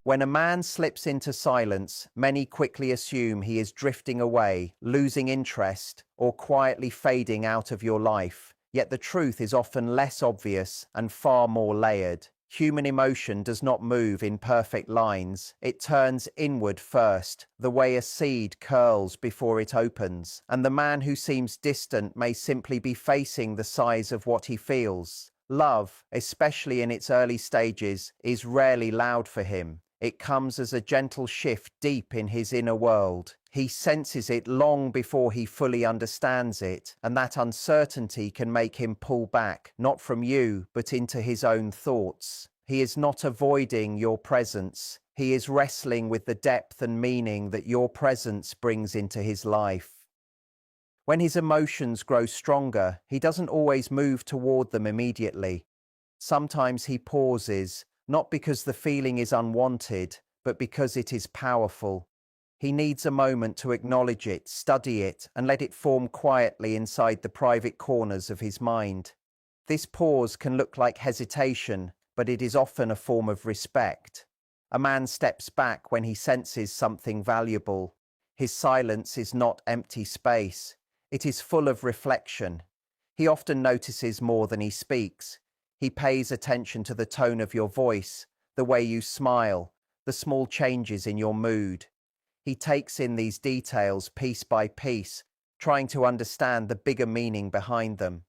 When a man slips into silence, many quickly assume he is drifting away, losing interest, or quietly fading out of your life. Yet the truth is often less obvious and far more layered. Human emotion does not move in perfect lines. It turns inward first, the way a seed curls before it opens. And the man who seems distant may simply be facing the size of what he feels. Love, especially in its early stages, is rarely loud for him. It comes as a gentle shift deep in his inner world. He senses it long before he fully understands it, and that uncertainty can make him pull back, not from you, but into his own thoughts. He is not avoiding your presence. He is wrestling with the depth and meaning that your presence brings into his life. When his emotions grow stronger, he doesn't always move toward them immediately. Sometimes he pauses, not because the feeling is unwanted, but because it is powerful. He needs a moment to acknowledge it, study it, and let it form quietly inside the private corners of his mind. This pause can look like hesitation, but it is often a form of respect. A man steps back when he senses something valuable. His silence is not empty space. It is full of reflection. He often notices more than he speaks. He pays attention to the tone of your voice, the way you smile, the small changes in your mood. He takes in these details piece by piece, trying to understand the bigger meaning behind them.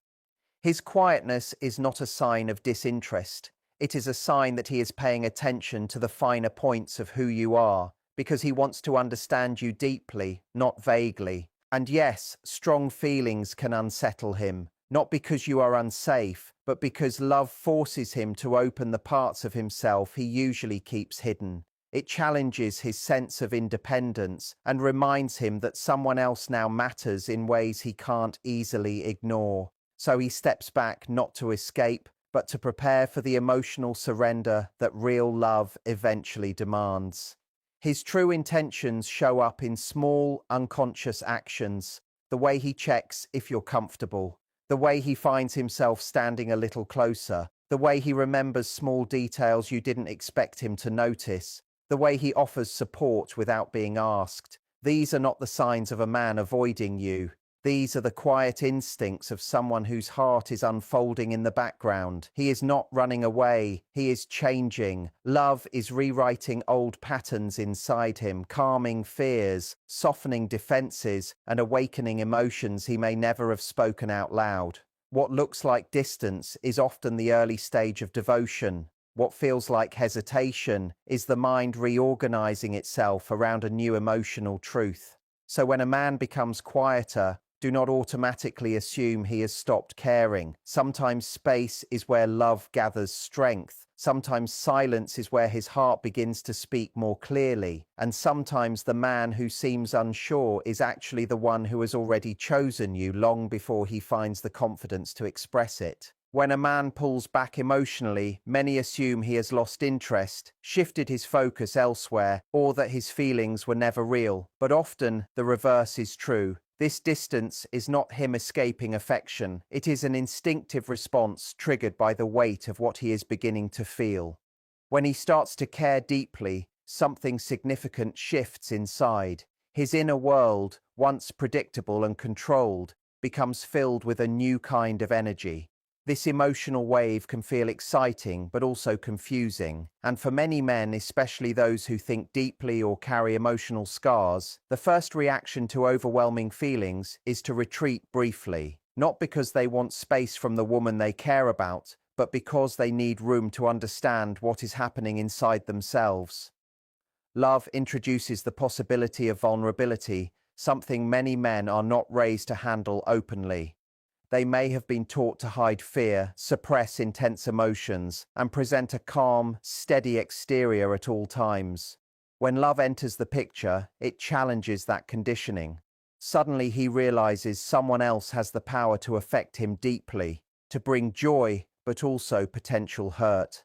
His quietness is not a sign of disinterest. It is a sign that he is paying attention to the finer points of who you are, because he wants to understand you deeply, not vaguely. And yes, strong feelings can unsettle him. Not because you are unsafe, but because love forces him to open the parts of himself he usually keeps hidden. It challenges his sense of independence and reminds him that someone else now matters in ways he can't easily ignore. So he steps back not to escape, but to prepare for the emotional surrender that real love eventually demands. His true intentions show up in small, unconscious actions, the way he checks if you're comfortable, the way he finds himself standing a little closer, the way he remembers small details you didn't expect him to notice, the way he offers support without being asked. These are not the signs of a man avoiding you. These are the quiet instincts of someone whose heart is unfolding in the background. He is not running away. He is changing. Love is rewriting old patterns inside him, calming fears, softening defenses, and awakening emotions he may never have spoken out loud. What looks like distance is often the early stage of devotion. What feels like hesitation is the mind reorganizing itself around a new emotional truth. So when a man becomes quieter, do not automatically assume he has stopped caring. Sometimes space is where love gathers strength. Sometimes silence is where his heart begins to speak more clearly. And sometimes the man who seems unsure is actually the one who has already chosen you long before he finds the confidence to express it. When a man pulls back emotionally, many assume he has lost interest, shifted his focus elsewhere, or that his feelings were never real. But often, the reverse is true. This distance is not him escaping affection. It is an instinctive response triggered by the weight of what he is beginning to feel. When he starts to care deeply, something significant shifts inside. His inner world, once predictable and controlled, becomes filled with a new kind of energy. This emotional wave can feel exciting but also confusing, and for many men, especially those who think deeply or carry emotional scars, the first reaction to overwhelming feelings is to retreat briefly, not because they want space from the woman they care about, but because they need room to understand what is happening inside themselves. Love introduces the possibility of vulnerability, something many men are not raised to handle openly. They may have been taught to hide fear, suppress intense emotions, and present a calm, steady exterior at all times. When love enters the picture, it challenges that conditioning. Suddenly he realizes someone else has the power to affect him deeply, to bring joy, but also potential hurt.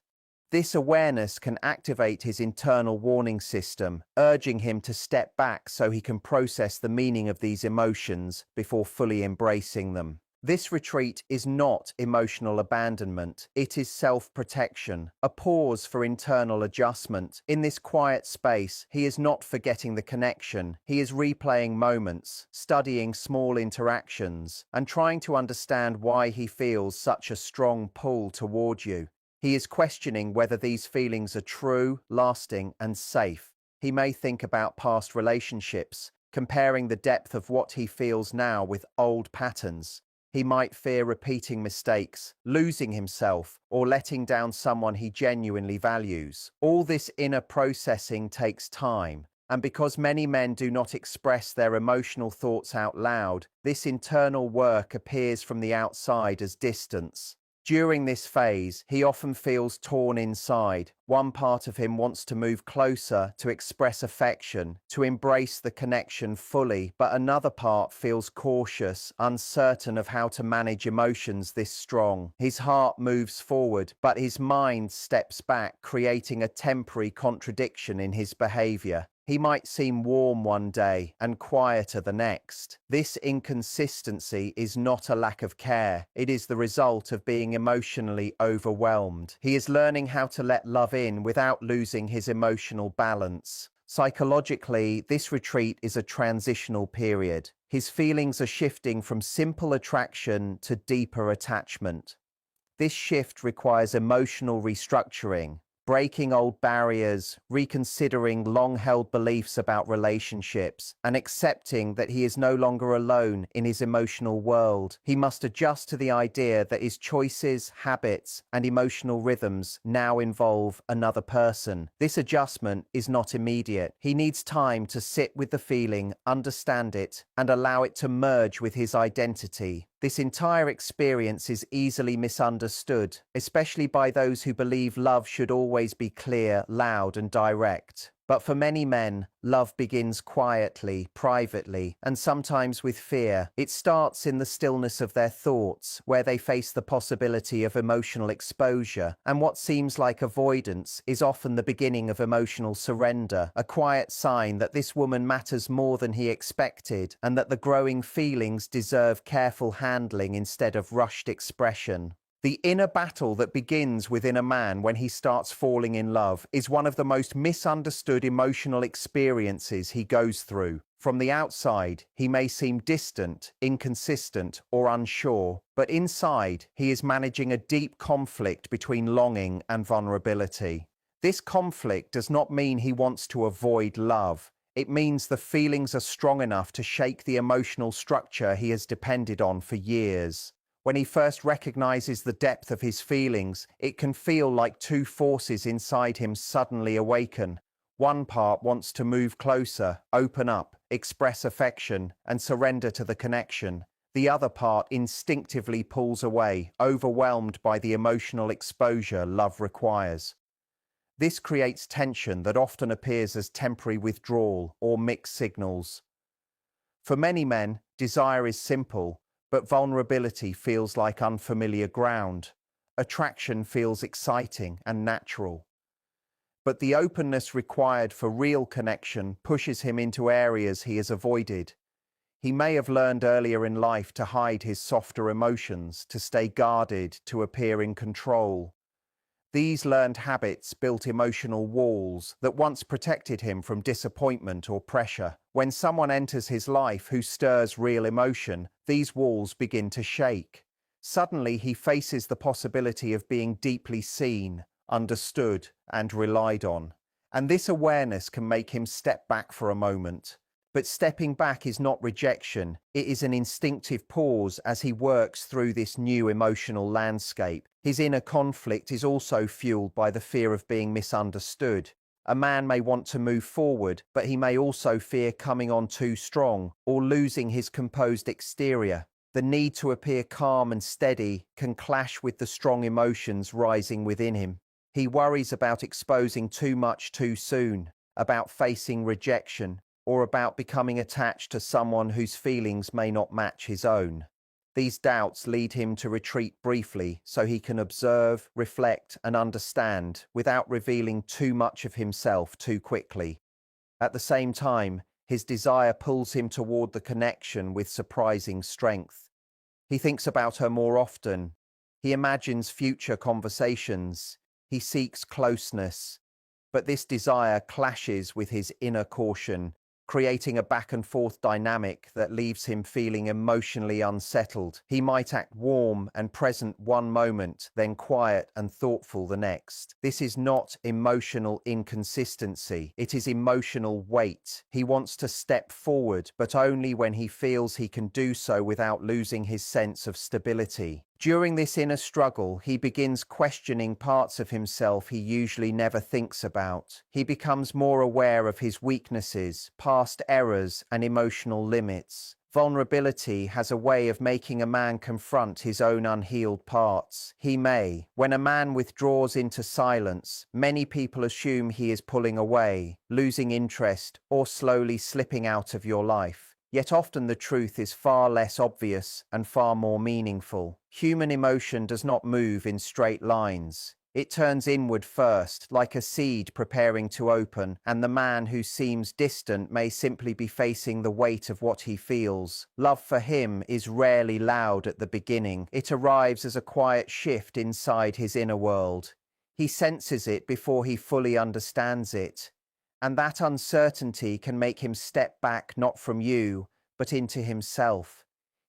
This awareness can activate his internal warning system, urging him to step back so he can process the meaning of these emotions before fully embracing them. This retreat is not emotional abandonment, it is self-protection, a pause for internal adjustment. In this quiet space, he is not forgetting the connection, he is replaying moments, studying small interactions, and trying to understand why he feels such a strong pull toward you. He is questioning whether these feelings are true, lasting, and safe. He may think about past relationships, comparing the depth of what he feels now with old patterns. He might fear repeating mistakes, losing himself, or letting down someone he genuinely values. All this inner processing takes time, and because many men do not express their emotional thoughts out loud, this internal work appears from the outside as distance. During this phase, he often feels torn inside. One part of him wants to move closer, to express affection, to embrace the connection fully, but another part feels cautious, uncertain of how to manage emotions this strong. His heart moves forward, but his mind steps back, creating a temporary contradiction in his behavior. He might seem warm one day and quieter the next. This inconsistency is not a lack of care. It is the result of being emotionally overwhelmed. He is learning how to let love in without losing his emotional balance. Psychologically, this retreat is a transitional period. His feelings are shifting from simple attraction to deeper attachment. This shift requires emotional restructuring, breaking old barriers, reconsidering long-held beliefs about relationships, and accepting that he is no longer alone in his emotional world. He must adjust to the idea that his choices, habits, and emotional rhythms now involve another person. This adjustment is not immediate. He needs time to sit with the feeling, understand it, and allow it to merge with his identity. This entire experience is easily misunderstood, especially by those who believe love should always be clear, loud, and direct. But for many men, love begins quietly, privately, and sometimes with fear. It starts in the stillness of their thoughts, where they face the possibility of emotional exposure, and what seems like avoidance is often the beginning of emotional surrender, a quiet sign that this woman matters more than he expected, and that the growing feelings deserve careful handling instead of rushed expression. The inner battle that begins within a man when he starts falling in love is one of the most misunderstood emotional experiences he goes through. From the outside, he may seem distant, inconsistent, or unsure, but inside, he is managing a deep conflict between longing and vulnerability. This conflict does not mean he wants to avoid love. It means the feelings are strong enough to shake the emotional structure he has depended on for years. When he first recognizes the depth of his feelings, it can feel like two forces inside him suddenly awaken. One part wants to move closer, open up, express affection, and surrender to the connection. The other part instinctively pulls away, overwhelmed by the emotional exposure love requires. This creates tension that often appears as temporary withdrawal or mixed signals. For many men, desire is simple, but vulnerability feels like unfamiliar ground. Attraction feels exciting and natural. But the openness required for real connection pushes him into areas he has avoided. He may have learned earlier in life to hide his softer emotions, to stay guarded, to appear in control. These learned habits built emotional walls that once protected him from disappointment or pressure. When someone enters his life who stirs real emotion, these walls begin to shake. Suddenly, he faces the possibility of being deeply seen, understood, and relied on. And this awareness can make him step back for a moment. But stepping back is not rejection, it is an instinctive pause as he works through this new emotional landscape. His inner conflict is also fueled by the fear of being misunderstood. A man may want to move forward, but he may also fear coming on too strong or losing his composed exterior. The need to appear calm and steady can clash with the strong emotions rising within him. He worries about exposing too much too soon, about facing rejection, or about becoming attached to someone whose feelings may not match his own. These doubts lead him to retreat briefly so he can observe, reflect, and understand without revealing too much of himself too quickly. At the same time, his desire pulls him toward the connection with surprising strength. He thinks about her more often. He imagines future conversations. He seeks closeness. But this desire clashes with his inner caution, creating a back and forth dynamic that leaves him feeling emotionally unsettled. He might act warm and present one moment, then quiet and thoughtful the next. This is not emotional inconsistency, it is emotional weight. He wants to step forward, but only when he feels he can do so without losing his sense of stability. During this inner struggle, he begins questioning parts of himself he usually never thinks about. He becomes more aware of his weaknesses, past errors, and emotional limits. Vulnerability has a way of making a man confront his own unhealed parts. When a man withdraws into silence, many people assume he is pulling away, losing interest, or slowly slipping out of your life. Yet often the truth is far less obvious and far more meaningful. Human emotion does not move in straight lines. It turns inward first, like a seed preparing to open, and the man who seems distant may simply be facing the weight of what he feels. Love for him is rarely loud at the beginning. It arrives as a quiet shift inside his inner world. He senses it before he fully understands it. And that uncertainty can make him step back not from you, but into himself.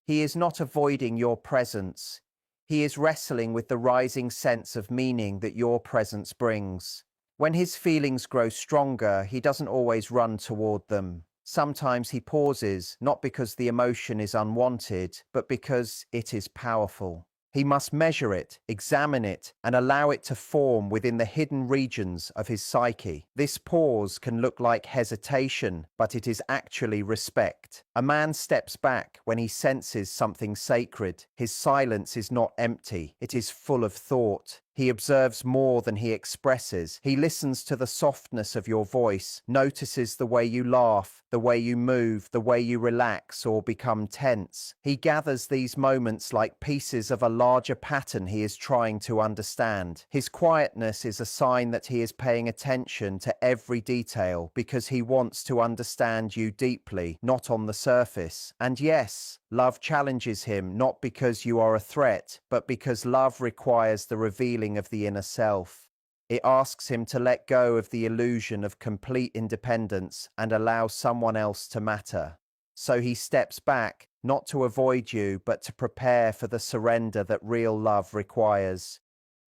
He is not avoiding your presence. He is wrestling with the rising sense of meaning that your presence brings. When his feelings grow stronger, he doesn't always run toward them. Sometimes he pauses, not because the emotion is unwanted, but because it is powerful. He must measure it, examine it, and allow it to form within the hidden regions of his psyche. This pause can look like hesitation, but it is actually respect. A man steps back when he senses something sacred. His silence is not empty, it is full of thought. He observes more than he expresses. He listens to the softness of your voice, notices the way you laugh, the way you move, the way you relax or become tense. He gathers these moments like pieces of a larger pattern he is trying to understand. His quietness is a sign that he is paying attention to every detail because he wants to understand you deeply, not on the surface. And yes, love challenges him not because you are a threat, but because love requires the revealing of the inner self. It asks him to let go of the illusion of complete independence and allow someone else to matter. So he steps back, not to avoid you, but to prepare for the surrender that real love requires.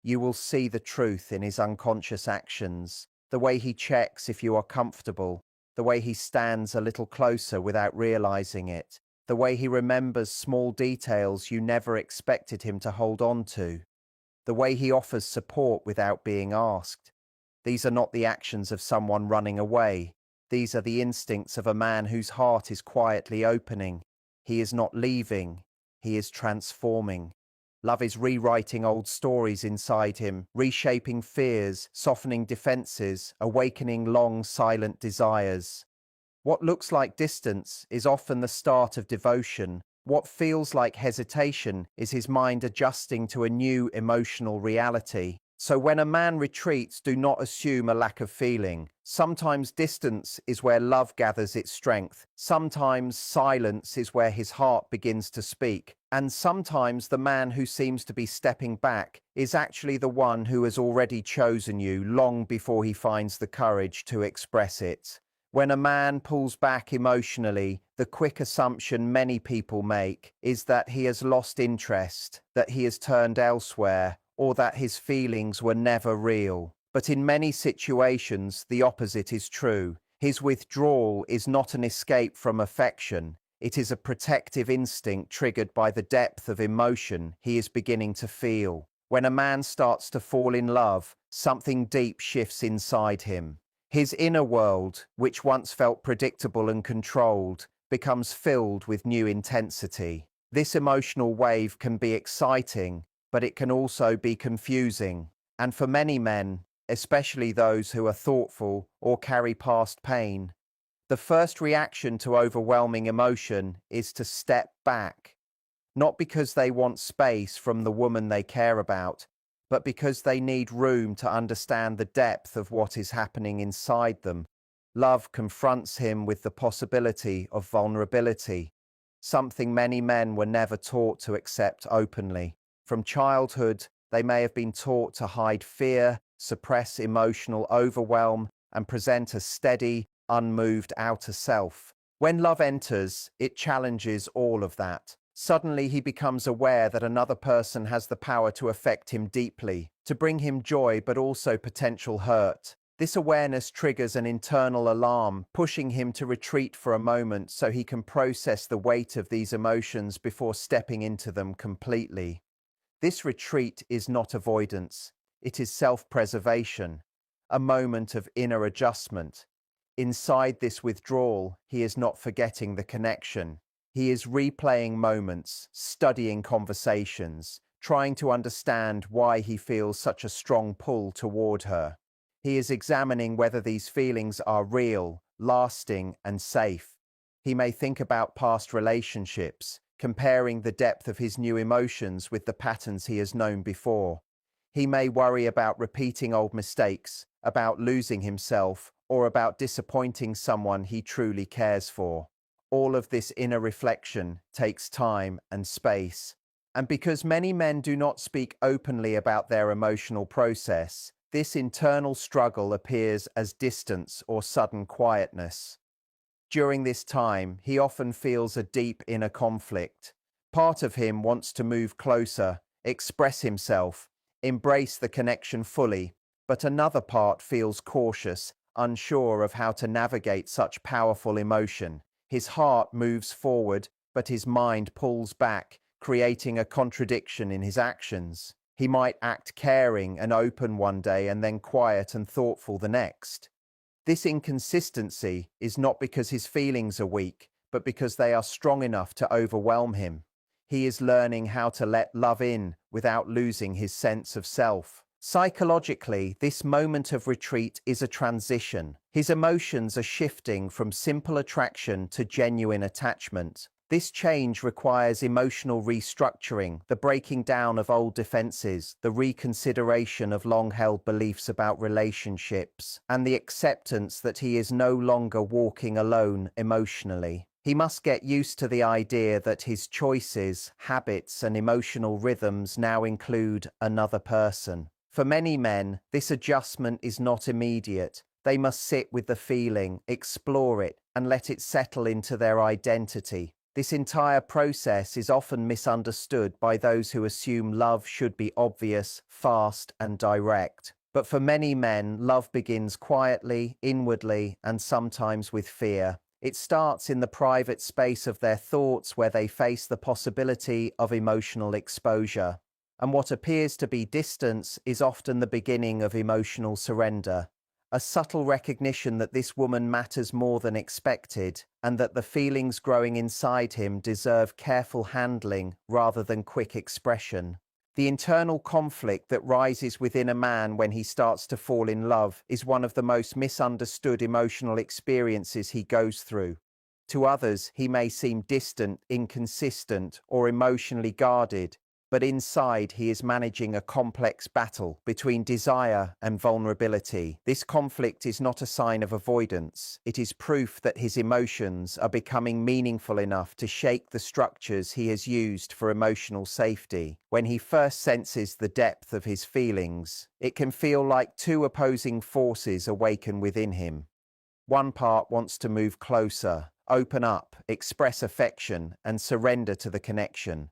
You will see the truth in his unconscious actions, the way he checks if you are comfortable, the way he stands a little closer without realizing it, the way he remembers small details you never expected him to hold on to, the way he offers support without being asked. These are not the actions of someone running away. These are the instincts of a man whose heart is quietly opening. He is not leaving, he is transforming. Love is rewriting old stories inside him, reshaping fears, softening defenses, awakening long silent desires. What looks like distance is often the start of devotion. What feels like hesitation is his mind adjusting to a new emotional reality. So when a man retreats, do not assume a lack of feeling. Sometimes distance is where love gathers its strength. Sometimes silence is where his heart begins to speak. And sometimes the man who seems to be stepping back is actually the one who has already chosen you long before he finds the courage to express it. When a man pulls back emotionally, the quick assumption many people make is that he has lost interest, that he has turned elsewhere, or that his feelings were never real. But in many situations, the opposite is true. His withdrawal is not an escape from affection. It is a protective instinct triggered by the depth of emotion he is beginning to feel. When a man starts to fall in love, something deep shifts inside him. His inner world, which once felt predictable and controlled, becomes filled with new intensity. This emotional wave can be exciting, but it can also be confusing. And for many men, especially those who are thoughtful or carry past pain, the first reaction to overwhelming emotion is to step back. Not because they want space from the woman they care about, but because they need room to understand the depth of what is happening inside them. Love confronts him with the possibility of vulnerability. something many men were never taught to accept openly. From childhood, they may have been taught to hide fear, suppress emotional overwhelm, and present a steady, unmoved outer self. When love enters, it challenges all of that. Suddenly, he becomes aware that another person has the power to affect him deeply, to bring him joy but also potential hurt. This awareness triggers an internal alarm, pushing him to retreat for a moment so he can process the weight of these emotions before stepping into them completely. This retreat is not avoidance, it is self-preservation, a moment of inner adjustment. Inside this withdrawal, he is not forgetting the connection. He is replaying moments, studying conversations, trying to understand why he feels such a strong pull toward her. He is examining whether these feelings are real, lasting, and safe. He may think about past relationships, comparing the depth of his new emotions with the patterns he has known before. He may worry about repeating old mistakes, about losing himself, or about disappointing someone he truly cares for. All of this inner reflection takes time and space. And because many men do not speak openly about their emotional process, this internal struggle appears as distance or sudden quietness. During this time, he often feels a deep inner conflict. Part of him wants to move closer, express himself, embrace the connection fully, but another part feels cautious, unsure of how to navigate such powerful emotion. His heart moves forward, but his mind pulls back, creating a contradiction in his actions. He might act caring and open one day and then quiet and thoughtful the next. This inconsistency is not because his feelings are weak, but because they are strong enough to overwhelm him. He is learning how to let love in without losing his sense of self. Psychologically, this moment of retreat is a transition. His emotions are shifting from simple attraction to genuine attachment. This change requires emotional restructuring, the breaking down of old defenses, the reconsideration of long-held beliefs about relationships, and the acceptance that he is no longer walking alone emotionally. He must get used to the idea that his choices, habits, and emotional rhythms now include another person. For many men, this adjustment is not immediate. They must sit with the feeling, explore it, and let it settle into their identity. This entire process is often misunderstood by those who assume love should be obvious, fast, and direct. But for many men, love begins quietly, inwardly, and sometimes with fear. It starts in the private space of their thoughts where they face the possibility of emotional exposure. And what appears to be distance is often the beginning of emotional surrender. A subtle recognition that this woman matters more than expected, and that the feelings growing inside him deserve careful handling rather than quick expression. The internal conflict that rises within a man when he starts to fall in love is one of the most misunderstood emotional experiences he goes through. To others, he may seem distant, inconsistent, or emotionally guarded, but inside he is managing a complex battle between desire and vulnerability. This conflict is not a sign of avoidance. It is proof that his emotions are becoming meaningful enough to shake the structures he has used for emotional safety. When he first senses the depth of his feelings, it can feel like two opposing forces awaken within him. One part wants to move closer, open up, express affection, and surrender to the connection.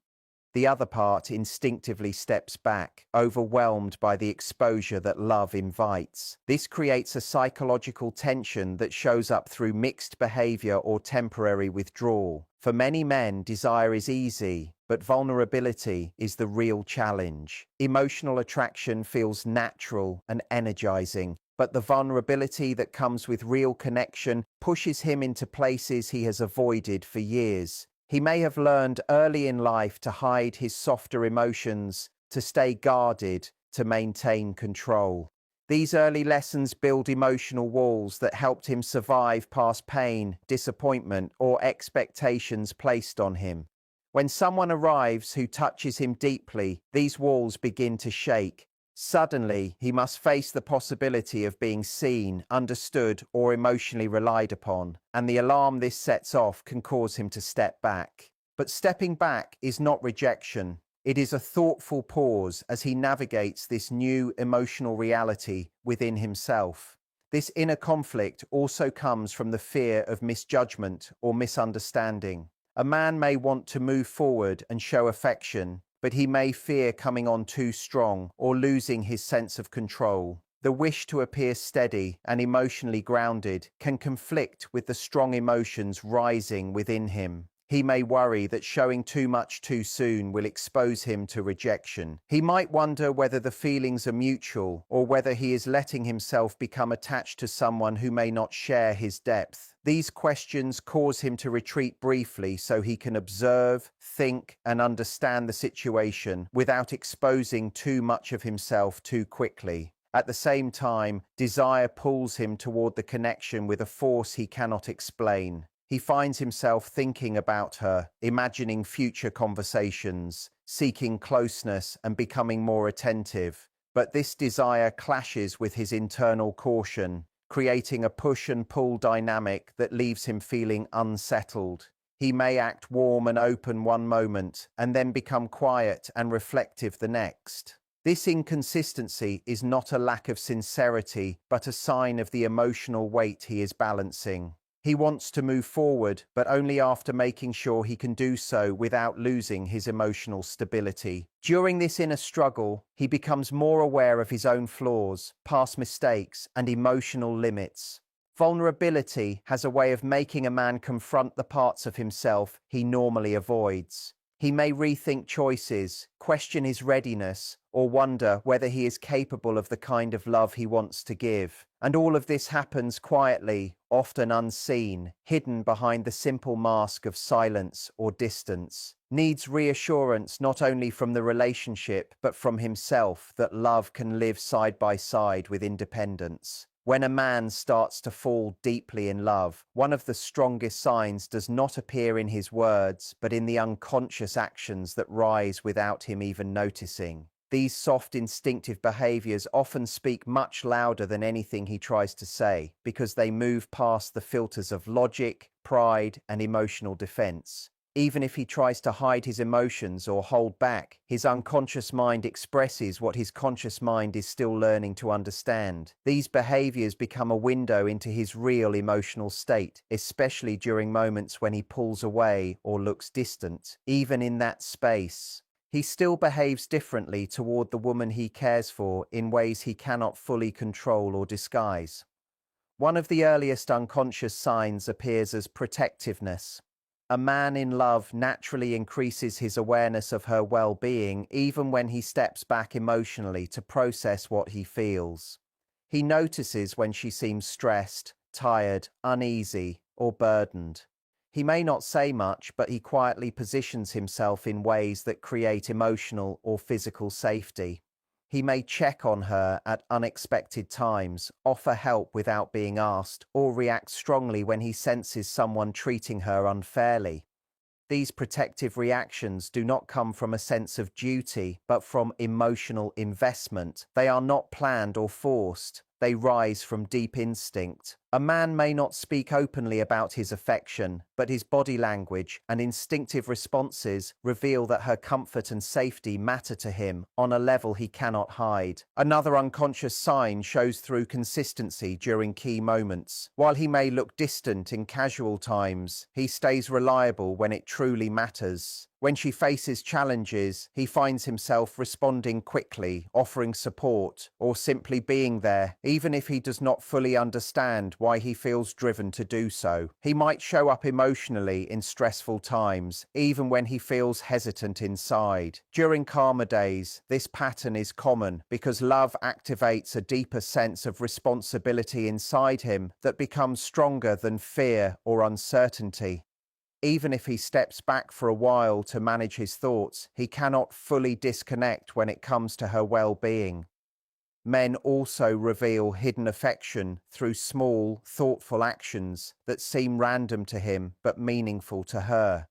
The other part instinctively steps back, overwhelmed by the exposure that love invites. This creates a psychological tension that shows up through mixed behavior or temporary withdrawal. For many men, desire is easy, but vulnerability is the real challenge. Emotional attraction feels natural and energizing, but the vulnerability that comes with real connection pushes him into places he has avoided for years. He may have learned early in life to hide his softer emotions, to stay guarded, to maintain control. These early lessons build emotional walls that helped him survive past pain, disappointment, or expectations placed on him. When someone arrives who touches him deeply, these walls begin to shake. Suddenly, he must face the possibility of being seen, understood, or emotionally relied upon, and the alarm this sets off can cause him to step back. But stepping back is not rejection. It is a thoughtful pause as he navigates this new emotional reality within himself. This inner conflict also comes from the fear of misjudgment or misunderstanding. A man may want to move forward and show affection, but he may fear coming on too strong or losing his sense of control. The wish to appear steady and emotionally grounded can conflict with the strong emotions rising within him. He may worry that showing too much too soon will expose him to rejection. He might wonder whether the feelings are mutual or whether he is letting himself become attached to someone who may not share his depth. These questions cause him to retreat briefly so he can observe, think, and understand the situation without exposing too much of himself too quickly. At the same time, desire pulls him toward the connection with a force he cannot explain. He finds himself thinking about her, imagining future conversations, seeking closeness and becoming more attentive. But this desire clashes with his internal caution, creating a push and pull dynamic that leaves him feeling unsettled. He may act warm and open one moment and then become quiet and reflective the next. This inconsistency is not a lack of sincerity, but a sign of the emotional weight he is balancing. He wants to move forward, but only after making sure he can do so without losing his emotional stability. During this inner struggle, he becomes more aware of his own flaws, past mistakes, and emotional limits. Vulnerability has a way of making a man confront the parts of himself he normally avoids. He may rethink choices, question his readiness, or wonder whether he is capable of the kind of love he wants to give. And all of this happens quietly, often unseen, hidden behind the simple mask of silence or distance. Needs reassurance not only from the relationship, but from himself that love can live side by side with independence. When a man starts to fall deeply in love, one of the strongest signs does not appear in his words, but in the unconscious actions that rise without him even noticing. These soft, instinctive behaviors often speak much louder than anything he tries to say, because they move past the filters of logic, pride, and emotional defense. Even if he tries to hide his emotions or hold back, his unconscious mind expresses what his conscious mind is still learning to understand. These behaviors become a window into his real emotional state, especially during moments when he pulls away or looks distant. Even in that space, he still behaves differently toward the woman he cares for in ways he cannot fully control or disguise. One of the earliest unconscious signs appears as protectiveness. A man in love naturally increases his awareness of her well-being even when he steps back emotionally to process what he feels. He notices when she seems stressed, tired, uneasy, or burdened. He may not say much, but he quietly positions himself in ways that create emotional or physical safety. He may check on her at unexpected times, offer help without being asked, or react strongly when he senses someone treating her unfairly. These protective reactions do not come from a sense of duty, but from emotional investment. They are not planned or forced. They rise from deep instinct. A man may not speak openly about his affection, but his body language and instinctive responses reveal that her comfort and safety matter to him on a level he cannot hide. Another unconscious sign shows through consistency during key moments. While he may look distant in casual times, he stays reliable when it truly matters. When she faces challenges, he finds himself responding quickly, offering support, or simply being there, even if he does not fully understand why he feels driven to do so. He might show up emotionally in stressful times, even when he feels hesitant inside. During calmer days, this pattern is common because love activates a deeper sense of responsibility inside him that becomes stronger than fear or uncertainty. Even if he steps back for a while to manage his thoughts, he cannot fully disconnect when it comes to her well-being. Men also reveal hidden affection through small, thoughtful actions that seem random to him but meaningful to her.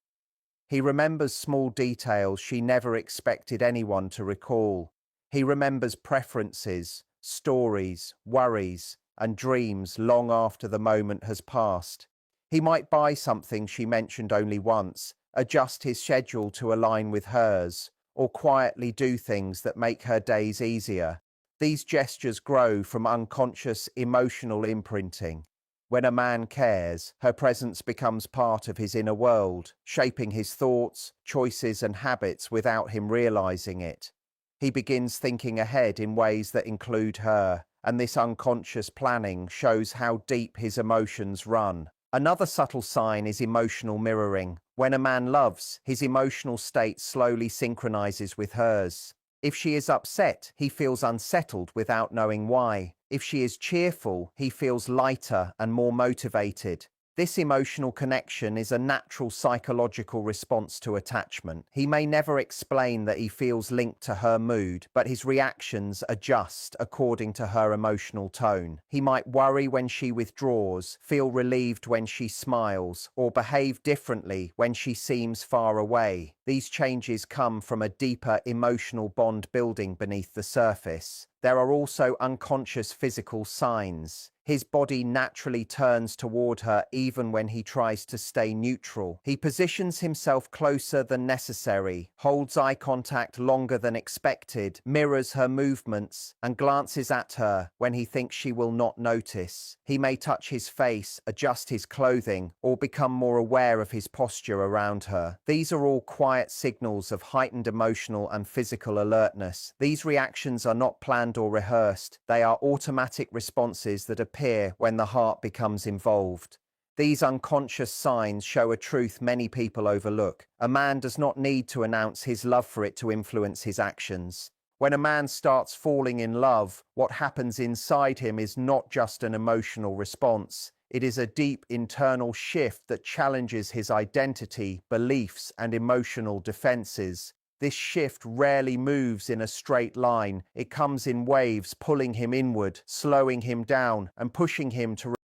He remembers small details she never expected anyone to recall. He remembers preferences, stories, worries, and dreams long after the moment has passed. He might buy something she mentioned only once, adjust his schedule to align with hers, or quietly do things that make her days easier. These gestures grow from unconscious emotional imprinting. When a man cares, her presence becomes part of his inner world, shaping his thoughts, choices, and habits without him realizing it. He begins thinking ahead in ways that include her, and this unconscious planning shows how deep his emotions run. Another subtle sign is emotional mirroring. When a man loves, his emotional state slowly synchronizes with hers. If she is upset, he feels unsettled without knowing why. If she is cheerful, he feels lighter and more motivated. This emotional connection is a natural psychological response to attachment. He may never explain that he feels linked to her mood, but his reactions adjust according to her emotional tone. He might worry when she withdraws, feel relieved when she smiles, or behave differently when she seems far away. These changes come from a deeper emotional bond building beneath the surface. There are also unconscious physical signs. His body naturally turns toward her even when he tries to stay neutral. He positions himself closer than necessary, holds eye contact longer than expected, mirrors her movements, and glances at her when he thinks she will not notice. He may touch his face, adjust his clothing, or become more aware of his posture around her. These are all quiet signals of heightened emotional and physical alertness. These reactions are not planned or rehearsed. They are automatic responses that appear when the heart becomes involved. These unconscious signs show a truth many people overlook. A man does not need to announce his love for it to influence his actions. When a man starts falling in love, what happens inside him is not just an emotional response. It is a deep internal shift that challenges his identity, beliefs, and emotional defenses. This shift rarely moves in a straight line. It comes in waves, pulling him inward, slowing him down, and pushing him to